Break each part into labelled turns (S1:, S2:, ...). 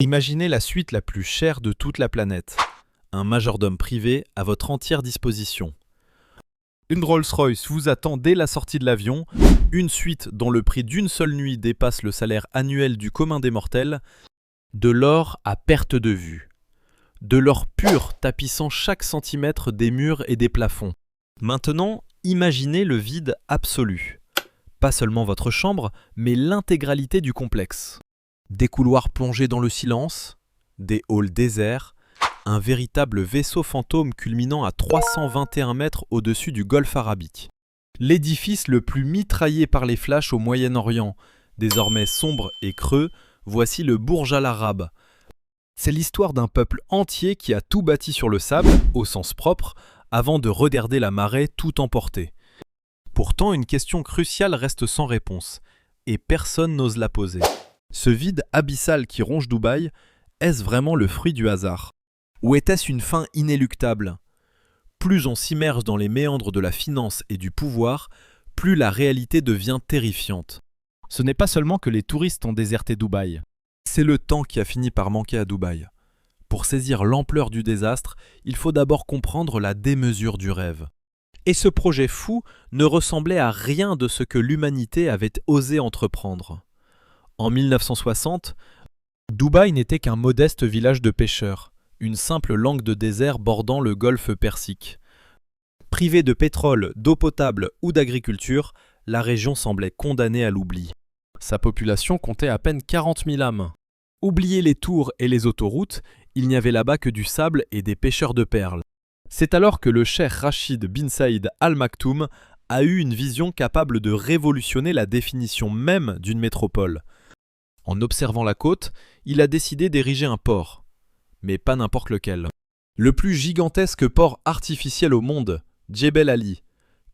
S1: Imaginez la suite la plus chère de toute la planète. Un majordome privé à votre entière disposition. Une Rolls-Royce vous attend dès la sortie de l'avion, une suite dont le prix d'une seule nuit dépasse le salaire annuel du commun des mortels, de l'or à perte de vue. De l'or pur tapissant chaque centimètre des murs et des plafonds. Maintenant, imaginez le vide absolu. Pas seulement votre chambre, mais l'intégralité du complexe. Des couloirs plongés dans le silence, des halls déserts, un véritable vaisseau fantôme culminant à 321 mètres au-dessus du golfe arabique. L'édifice le plus mitraillé par les flashs au Moyen-Orient, désormais sombre et creux, voici le Burj Al Arab. C'est l'histoire d'un peuple entier qui a tout bâti sur le sable, au sens propre, avant de regarder la marée tout emporter. Pourtant, une question cruciale reste sans réponse, et personne n'ose la poser. Ce vide abyssal qui ronge Dubaï, est-ce vraiment le fruit du hasard? Ou était-ce une fin inéluctable? Plus on s'immerge dans les méandres de la finance et du pouvoir, plus la réalité devient terrifiante. Ce n'est pas seulement que les touristes ont déserté Dubaï. C'est le temps qui a fini par manquer à Dubaï. Pour saisir l'ampleur du désastre, il faut d'abord comprendre la démesure du rêve. Et ce projet fou ne ressemblait à rien de ce que l'humanité avait osé entreprendre. En 1960, Dubaï n'était qu'un modeste village de pêcheurs, une simple langue de désert bordant le golfe Persique. Privée de pétrole, d'eau potable ou d'agriculture, la région semblait condamnée à l'oubli. Sa population comptait à peine 40 000 âmes. Oubliez les tours et les autoroutes, il n'y avait là-bas que du sable et des pêcheurs de perles. C'est alors que le cheikh Rachid bin Saïd Al Maktoum a eu une vision capable de révolutionner la définition même d'une métropole. En observant la côte, il a décidé d'ériger un port. Mais pas n'importe lequel. Le plus gigantesque port artificiel au monde, Djebel Ali.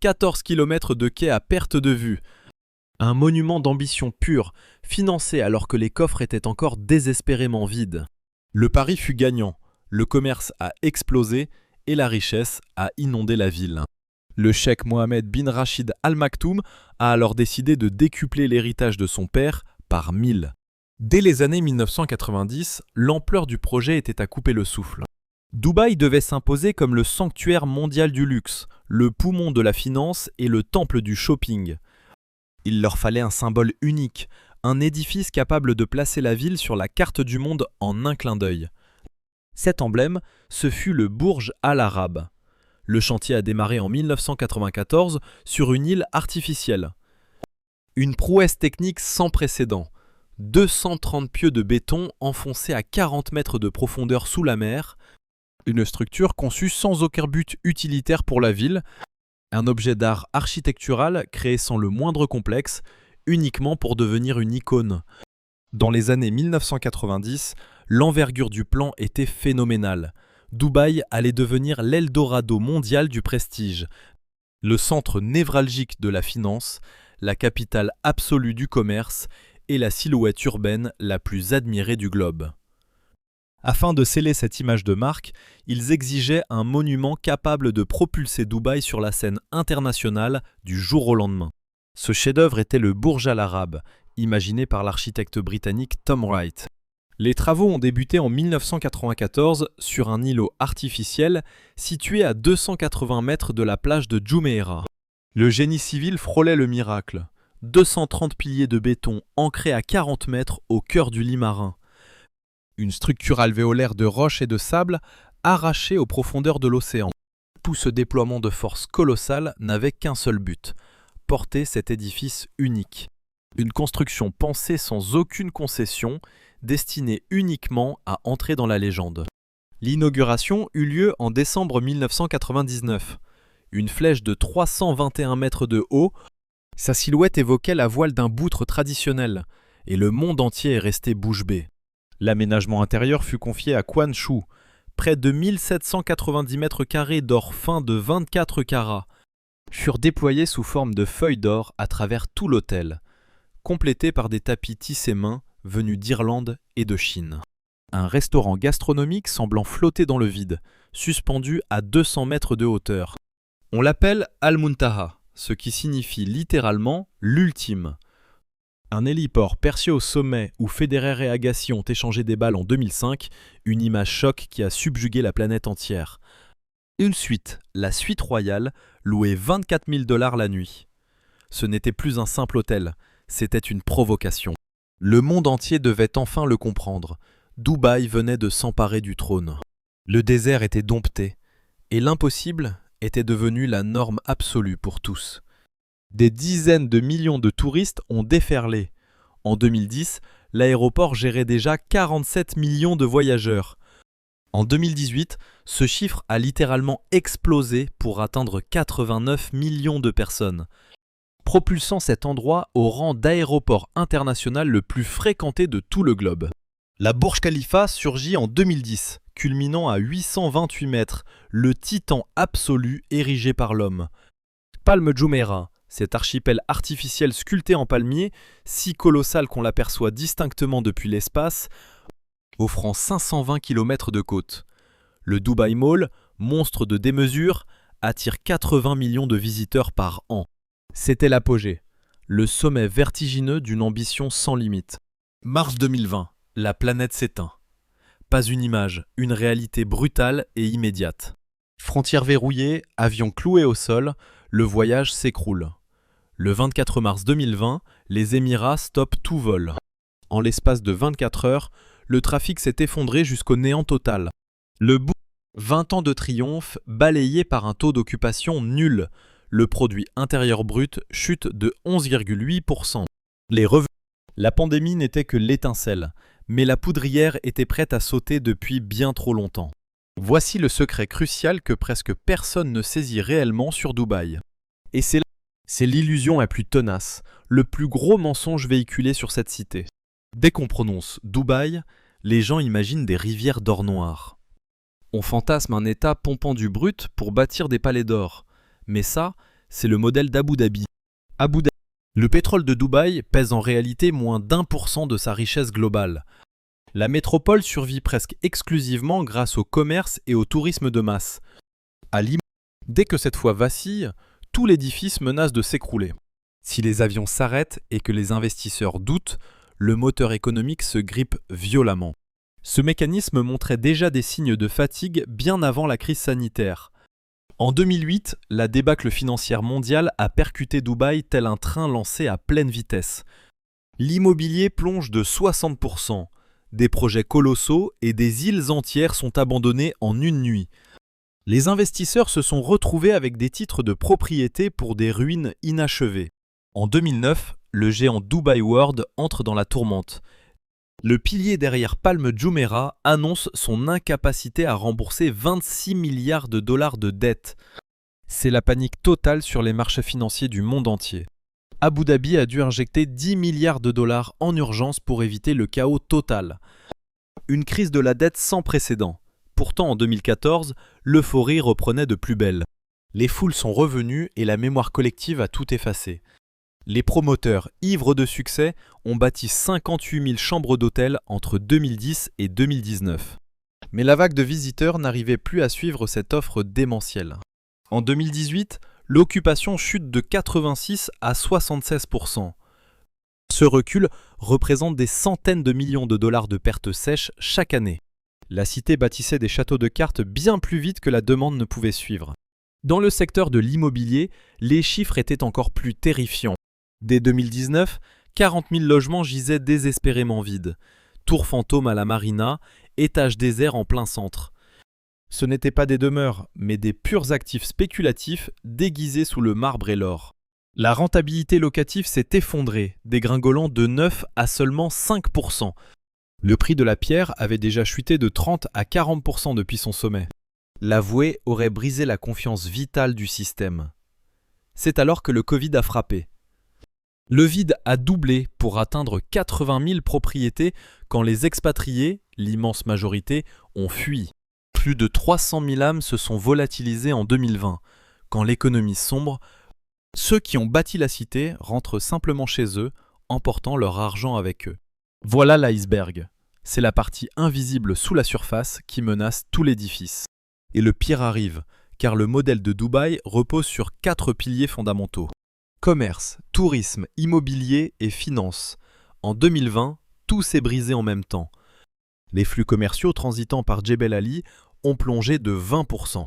S1: 14 km de quai à perte de vue. Un monument d'ambition pure, financé alors que les coffres étaient encore désespérément vides. Le pari fut gagnant, le commerce a explosé et la richesse a inondé la ville. Le cheikh Mohammed bin Rachid Al Maktoum a alors décidé de décupler l'héritage de son père par 1000. Dès les années 1990, l'ampleur du projet était à couper le souffle. Dubaï devait s'imposer comme le sanctuaire mondial du luxe, le poumon de la finance et le temple du shopping. Il leur fallait un symbole unique, un édifice capable de placer la ville sur la carte du monde en un clin d'œil. Cet emblème, ce fut le Burj Al Arab. Le chantier a démarré en 1994 sur une île artificielle. Une prouesse technique sans précédent. 230 pieux de béton enfoncés à 40 mètres de profondeur sous la mer. Une structure conçue sans aucun but utilitaire pour la ville. Un objet d'art architectural créé sans le moindre complexe, uniquement pour devenir une icône. Dans les années 1990, l'envergure du plan était phénoménale. Dubaï allait devenir l'Eldorado mondial du prestige, le centre névralgique de la finance, la capitale absolue du commerce et la silhouette urbaine la plus admirée du globe. Afin de sceller cette image de marque, ils exigeaient un monument capable de propulser Dubaï sur la scène internationale du jour au lendemain. Ce chef-d'œuvre était le Burj Al Arab, imaginé par l'architecte britannique Tom Wright. Les travaux ont débuté en 1994 sur un îlot artificiel situé à 280 mètres de la plage de Jumeirah. Le génie civil frôlait le miracle. 230 piliers de béton ancrés à 40 mètres au cœur du lit marin. Une structure alvéolaire de roches et de sable arrachée aux profondeurs de l'océan. Tout ce déploiement de force colossale n'avait qu'un seul but, porter cet édifice unique. Une construction pensée sans aucune concession, destinée uniquement à entrer dans la légende. L'inauguration eut lieu en décembre 1999. Une flèche de 321 mètres de haut, sa silhouette évoquait la voile d'un boutre traditionnel, et le monde entier est resté bouche bée. L'aménagement intérieur fut confié à Quan Chu, près de 1790 mètres carrés d'or fin de 24 carats, furent déployés sous forme de feuilles d'or à travers tout l'hôtel, complétés par des tapis tissés main venus d'Irlande et de Chine. Un restaurant gastronomique semblant flotter dans le vide, suspendu à 200 mètres de hauteur. On l'appelle Al-Muntaha, ce qui signifie littéralement l'ultime. Un héliport perché au sommet où Federer et Agassi ont échangé des balles en 2005, une image choc qui a subjugué la planète entière. Une suite, la suite royale, louée 24 000 $ la nuit. Ce n'était plus un simple hôtel, c'était une provocation. Le monde entier devait enfin le comprendre. Dubaï venait de s'emparer du trône. Le désert était dompté, et l'impossible était devenu la norme absolue pour tous. Des dizaines de millions de touristes ont déferlé. En 2010, l'aéroport gérait déjà 47 millions de voyageurs. En 2018, ce chiffre a littéralement explosé pour atteindre 89 millions de personnes, propulsant cet endroit au rang d'aéroport international le plus fréquenté de tout le globe. La Burj Khalifa surgit en 2010, culminant à 828 mètres, le titan absolu érigé par l'homme. Palm Jumeirah, cet archipel artificiel sculpté en palmier, si colossal qu'on l'aperçoit distinctement depuis l'espace, offrant 520 km de côte. Le Dubai Mall, monstre de démesure, attire 80 millions de visiteurs par an. C'était l'apogée, le sommet vertigineux d'une ambition sans limite. Mars 2020, la planète s'éteint. Pas une image, une réalité brutale et immédiate. Frontières verrouillées, avions cloués au sol, le voyage s'écroule. Le 24 mars 2020, les Émirats stoppent tout vol. En l'espace de 24 heures, le trafic s'est effondré jusqu'au néant total. Le bout 20 ans de triomphe balayé par un taux d'occupation nul. Le produit intérieur brut chute de 11,8%. Les revenus. La pandémie n'était que l'étincelle, mais la poudrière était prête à sauter depuis bien trop longtemps. Voici le secret crucial que presque personne ne saisit réellement sur Dubaï. Et c'est l'illusion la plus tenace, le plus gros mensonge véhiculé sur cette cité. Dès qu'on prononce Dubaï, les gens imaginent des rivières d'or noir. On fantasme un État pompant du brut pour bâtir des palais d'or. Mais ça, c'est le modèle d'Abu Dhabi. Le pétrole de Dubaï pèse en réalité moins d'1% de sa richesse globale. La métropole survit presque exclusivement grâce au commerce et au tourisme de masse. Dès que cette foi vacille, tout l'édifice menace de s'écrouler. Si les avions s'arrêtent et que les investisseurs doutent, le moteur économique se grippe violemment. Ce mécanisme montrait déjà des signes de fatigue bien avant la crise sanitaire. En 2008, la débâcle financière mondiale a percuté Dubaï tel un train lancé à pleine vitesse. L'immobilier plonge de 60%. Des projets colossaux et des îles entières sont abandonnées en une nuit. Les investisseurs se sont retrouvés avec des titres de propriété pour des ruines inachevées. En 2009, le géant Dubai World entre dans la tourmente. Le pilier derrière Palm Jumeirah annonce son incapacité à rembourser 26 milliards de dollars de dettes. C'est la panique totale sur les marchés financiers du monde entier. Abu Dhabi a dû injecter 10 milliards de dollars en urgence pour éviter le chaos total. Une crise de la dette sans précédent. Pourtant, en 2014, l'euphorie reprenait de plus belle. Les foules sont revenues et la mémoire collective a tout effacé. Les promoteurs, ivres de succès, ont bâti 58 000 chambres d'hôtel entre 2010 et 2019. Mais la vague de visiteurs n'arrivait plus à suivre cette offre démentielle. En 2018, l'occupation chute de 86 à 76%. Ce recul représente des centaines de millions de dollars de pertes sèches chaque année. La cité bâtissait des châteaux de cartes bien plus vite que la demande ne pouvait suivre. Dans le secteur de l'immobilier, les chiffres étaient encore plus terrifiants. Dès 2019, 40 000 logements gisaient désespérément vides. Tours fantômes à la marina, étages déserts en plein centre. Ce n'étaient pas des demeures, mais des purs actifs spéculatifs déguisés sous le marbre et l'or. La rentabilité locative s'est effondrée, dégringolant de 9 à seulement 5%. Le prix de la pierre avait déjà chuté de 30 à 40% depuis son sommet. L'avoué aurait brisé la confiance vitale du système. C'est alors que le Covid a frappé. Le vide a doublé pour atteindre 80 000 propriétés quand les expatriés, l'immense majorité, ont fui. Plus de 300 000 âmes se sont volatilisées en 2020. Quand l'économie sombre, ceux qui ont bâti la cité rentrent simplement chez eux, emportant leur argent avec eux. Voilà l'iceberg. C'est la partie invisible sous la surface qui menace tout l'édifice. Et le pire arrive, car le modèle de Dubaï repose sur 4 piliers fondamentaux. Commerce, tourisme, immobilier et finance. En 2020, tout s'est brisé en même temps. Les flux commerciaux transitant par Jebel Ali ont plongé de 20%.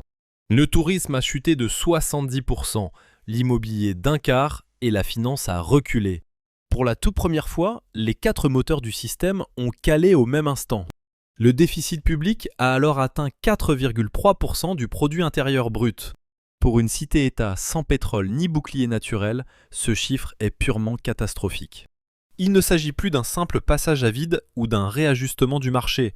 S1: Le tourisme a chuté de 70%, l'immobilier d'un quart et la finance a reculé. Pour la toute première fois, les 4 moteurs du système ont calé au même instant. Le déficit public a alors atteint 4,3% du produit intérieur brut. Pour une cité-État sans pétrole ni bouclier naturel, ce chiffre est purement catastrophique. Il ne s'agit plus d'un simple passage à vide ou d'un réajustement du marché.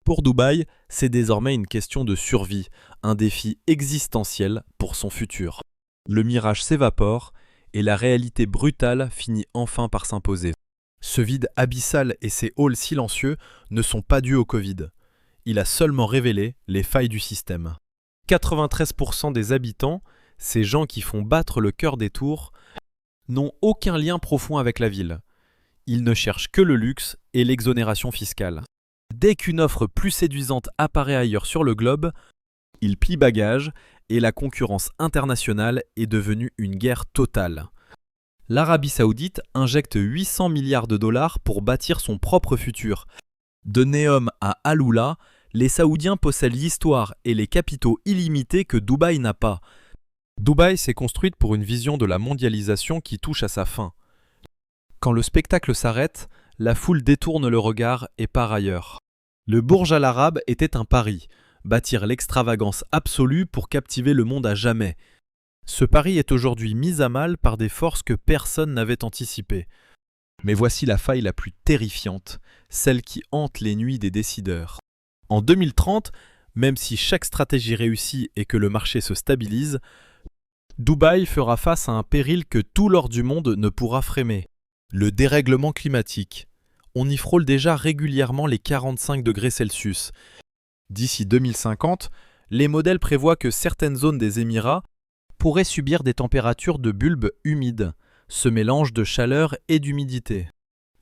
S1: Pour Dubaï, c'est désormais une question de survie, un défi existentiel pour son futur. Le mirage s'évapore et la réalité brutale finit enfin par s'imposer. Ce vide abyssal et ces halls silencieux ne sont pas dus au Covid. Il a seulement révélé les failles du système. 93% des habitants, ces gens qui font battre le cœur des tours, n'ont aucun lien profond avec la ville. Ils ne cherchent que le luxe et l'exonération fiscale. Dès qu'une offre plus séduisante apparaît ailleurs sur le globe, ils plient bagages et la concurrence internationale est devenue une guerre totale. L'Arabie Saoudite injecte 800 milliards de dollars pour bâtir son propre futur. De Neom à Alula, les Saoudiens possèdent l'histoire et les capitaux illimités que Dubaï n'a pas. Dubaï s'est construite pour une vision de la mondialisation qui touche à sa fin. Quand le spectacle s'arrête, la foule détourne le regard et part ailleurs. Le Burj Al Arab était un pari, bâtir l'extravagance absolue pour captiver le monde à jamais. Ce pari est aujourd'hui mis à mal par des forces que personne n'avait anticipées. Mais voici la faille la plus terrifiante, celle qui hante les nuits des décideurs. En 2030, même si chaque stratégie réussit et que le marché se stabilise, Dubaï fera face à un péril que tout l'or du monde ne pourra frémer. Le dérèglement climatique. On y frôle déjà régulièrement les 45 degrés Celsius. D'ici 2050, les modèles prévoient que certaines zones des Émirats pourraient subir des températures de bulbes humides, ce mélange de chaleur et d'humidité,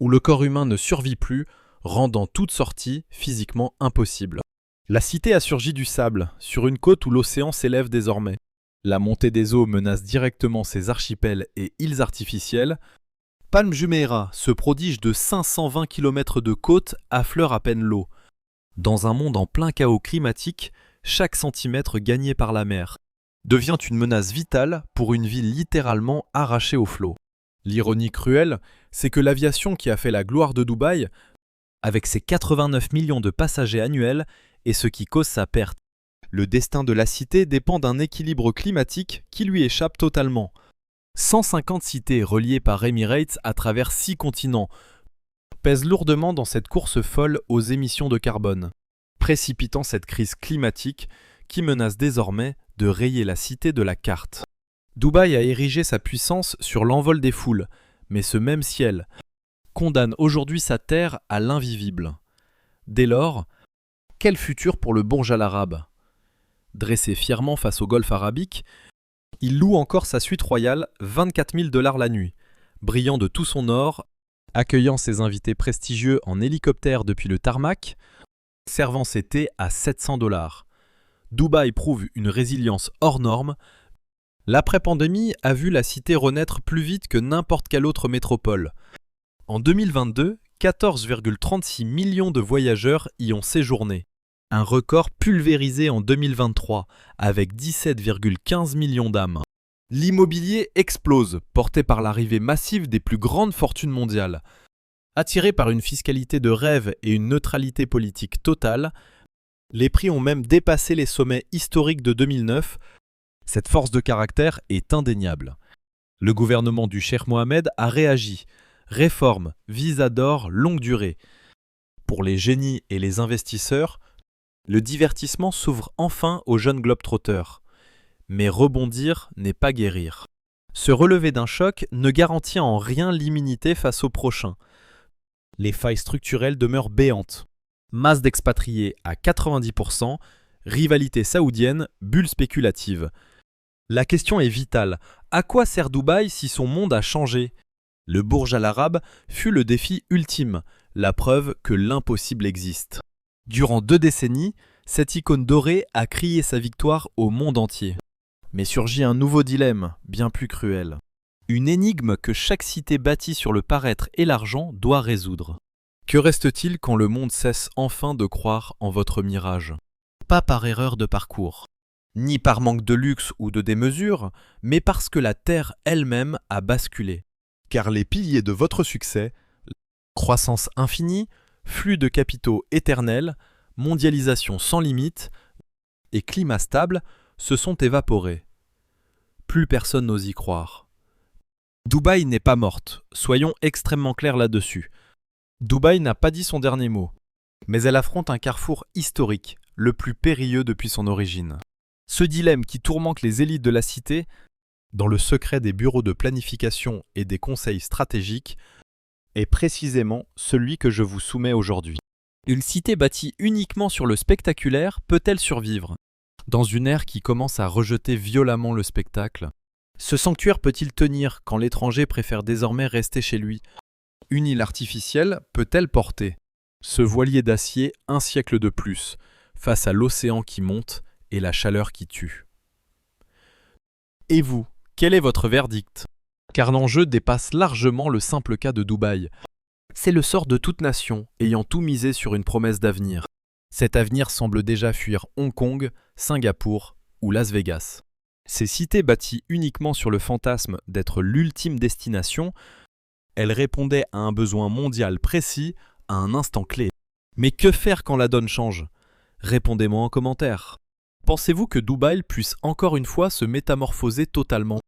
S1: où le corps humain ne survit plus, rendant toute sortie physiquement impossible. La cité a surgi du sable, sur une côte où l'océan s'élève désormais. La montée des eaux menace directement ces archipels et îles artificielles. Palm Jumeirah, ce prodige de 520 km de côte, affleure à peine l'eau. Dans un monde en plein chaos climatique, chaque centimètre gagné par la mer devient une menace vitale pour une ville littéralement arrachée au flot. L'ironie cruelle, c'est que l'aviation qui a fait la gloire de Dubaï, avec ses 89 millions de passagers annuels, est ce qui cause sa perte. Le destin de la cité dépend d'un équilibre climatique qui lui échappe totalement. 150 cités reliées par Emirates à travers 6 continents pèsent lourdement dans cette course folle aux émissions de carbone, précipitant cette crise climatique qui menace désormais de rayer la cité de la carte. Dubaï a érigé sa puissance sur l'envol des foules, mais ce même ciel condamne aujourd'hui sa terre à l'invivable. Dès lors, quel futur pour le Burj Al Arab ? Dressé fièrement face au golfe arabique, il loue encore sa suite royale 24 000 $ la nuit, brillant de tout son or, accueillant ses invités prestigieux en hélicoptère depuis le tarmac, servant ses thés à 700 $. Dubaï prouve une résilience hors norme. L'après-pandémie a vu la cité renaître plus vite que n'importe quelle autre métropole. En 2022, 14,36 millions de voyageurs y ont séjourné. Un record pulvérisé en 2023, avec 17,15 millions d'âmes. L'immobilier explose, porté par l'arrivée massive des plus grandes fortunes mondiales. Attirés par une fiscalité de rêve et une neutralité politique totale, les prix ont même dépassé les sommets historiques de 2009. Cette force de caractère est indéniable. Le gouvernement du Cheikh Mohammed a réagi. Réformes, visa d'or, longue durée. Pour les génies et les investisseurs, le divertissement s'ouvre enfin aux jeunes globetrotters. Mais rebondir n'est pas guérir. Se relever d'un choc ne garantit en rien l'immunité face au prochain. Les failles structurelles demeurent béantes. Masse d'expatriés à 90%, rivalité saoudienne, bulle spéculative. La question est vitale. À quoi sert Dubaï si son monde a changé ? Le Burj Al Arab fut le défi ultime, la preuve que l'impossible existe. Durant 2 décennies, cette icône dorée a crié sa victoire au monde entier. Mais surgit un nouveau dilemme, bien plus cruel. Une énigme que chaque cité bâtie sur le paraître et l'argent doit résoudre. Que reste-t-il quand le monde cesse enfin de croire en votre mirage? Pas par erreur de parcours, ni par manque de luxe ou de démesure, mais parce que la Terre elle-même a basculé. Car les piliers de votre succès, croissance infinie, flux de capitaux éternels, mondialisation sans limite et climat stable, se sont évaporés. Plus personne n'ose y croire. Dubaï n'est pas morte, soyons extrêmement clairs là-dessus. Dubaï n'a pas dit son dernier mot, mais elle affronte un carrefour historique, le plus périlleux depuis son origine. Ce dilemme qui tourmente les élites de la cité, dans le secret des bureaux de planification et des conseils stratégiques, est précisément celui que je vous soumets aujourd'hui. Une cité bâtie uniquement sur le spectaculaire peut-elle survivre? Dans une ère qui commence à rejeter violemment le spectacle, ce sanctuaire peut-il tenir quand l'étranger préfère désormais rester chez lui? Une île artificielle peut-elle porter ce voilier d'acier un siècle de plus, face à l'océan qui monte et la chaleur qui tue? Et vous, quel est votre verdict? Car l'enjeu dépasse largement le simple cas de Dubaï. C'est le sort de toute nation ayant tout misé sur une promesse d'avenir. Cet avenir semble déjà fuir Hong Kong, Singapour ou Las Vegas. Ces cités bâties uniquement sur le fantasme d'être l'ultime destination, elles répondaient à un besoin mondial précis à un instant clé. Mais que faire quand la donne change? Répondez-moi en commentaire. Pensez-vous que Dubaï puisse encore une fois se métamorphoser totalement?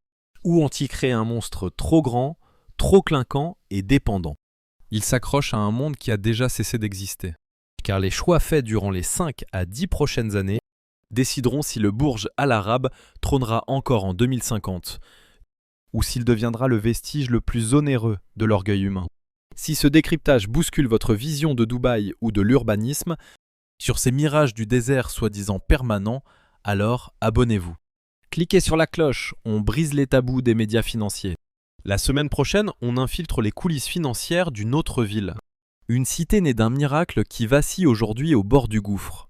S1: Ou ont-ils créé un monstre trop grand, trop clinquant et dépendant? Il s'accroche à un monde qui a déjà cessé d'exister. Car les choix faits durant les 5 à 10 prochaines années décideront si le Burj Al Arab trônera encore en 2050, ou s'il deviendra le vestige le plus onéreux de l'orgueil humain. Si ce décryptage bouscule votre vision de Dubaï ou de l'urbanisme, sur ces mirages du désert soi-disant permanents, alors abonnez-vous. Cliquez sur la cloche, on brise les tabous des médias financiers. La semaine prochaine, on infiltre les coulisses financières d'une autre ville. Une cité née d'un miracle qui vacille aujourd'hui au bord du gouffre.